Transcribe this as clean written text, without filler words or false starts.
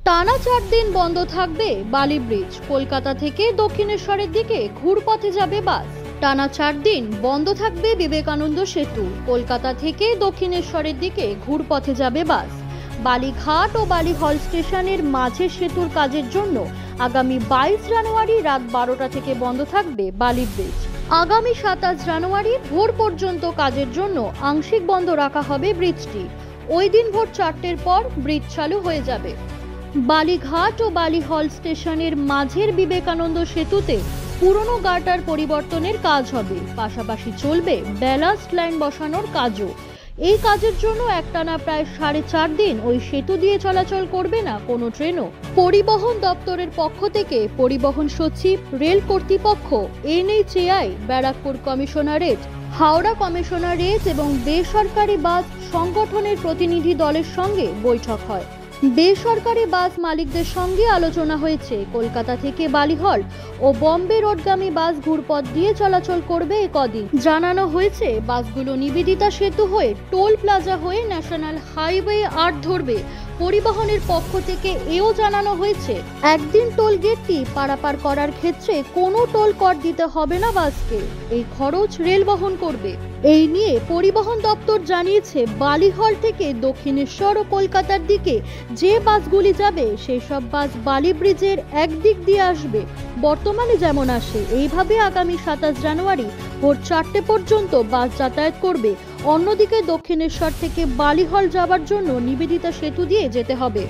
টানা 4 দিন বন্ধ থাকবে বালি ব্রিজ। কলকাতা থেকে দক্ষিণেশ্বরের দিকে ঘুরপথে যাবে বাস। টানা 4 দিন বন্ধ থাকবে বিবেকানন্দ সেতু। কলকাতা থেকে দক্ষিণেশ্বরের দিকে ঘুরপথে যাবে বাস। বালিঘাট ও বালি হল স্টেশনের মাঝে সেতুর কাজের জন্য আগামী 22 জানুয়ারি রাত 12টা থেকে বন্ধ থাকবে বালি ব্রিজ। আগামী 27 জানুয়ারি ভোর পর্যন্ত কাজের জন্য আংশিক বন্ধ রাখা হবে ব্রিজটি। ওই দিন ভোর 4টের পর ব্রিজ চালু হয়ে যাবে। বালিঘাট ও বালি হল স্টেশনের মাঝের বিবেকানন্দ সেতুতে পুরনো গার্ডার পরিবর্তনের কাজ হবে। পাশাপাশি চলবে ব্যালাস্ট লাইন বসানোর কাজও। এই কাজের জন্য একটানা প্রায় 4.5 দিন ওই সেতু দিয়ে চলাচল করবে না কোনো ট্রেনও। পরিবহন দপ্তরের পক্ষ থেকে পরিবহন সচিব, রেল কর্তৃপক্ষ, NHAI, Barrackpore commissionerate, Howrah commissionerate এবং বেসরকারি বাস সংগঠনের প্রতিনিধি দলের সঙ্গে বৈঠক হয়। বেসরকারি বাস মালিকদের সঙ্গে আলোচনা হয়েছে। কলকাতা থেকে বালিহল ও বম্বে রোডগামী বাস ঘুরপথ দিয়ে চলাচল করবে একদিন। জানানো হয়েছে বাসগুলো নিবেদিতা সেতু হয়ে টোল প্লাজা হয়ে ন্যাশনাল হাইওয়ে 8 ধরবে। পরিবহনের পক্ষ থেকে এও জানানো হয়েছে একদিন টোল গেটটি পারাপার করার ক্ষেত্রে কোনো টোল কর দিতে হবে না বাসকে। এই খরচ রেল বহন করবে। এই নিয়ে পরিবহন দপ্তর জানিয়েছে বালিহল থেকে দক্ষিণেশ্বর ও কলকাতার দিকে যে বাসগুলি যাবে সেই সব বাস বালি ব্রিজের একদিক দিয়ে আসবে, বর্তমানে যেমন আসে। এইভাবে আগামী 27 জানুয়ারি ভোর 4টে পর্যন্ত বাস যাতায়াত করবে। অন্যদিকে দক্ষিণেশ্বর থেকে বালিহল যাবার জন্য নিবেদিতা সেতু দিয়ে যেতে হবে।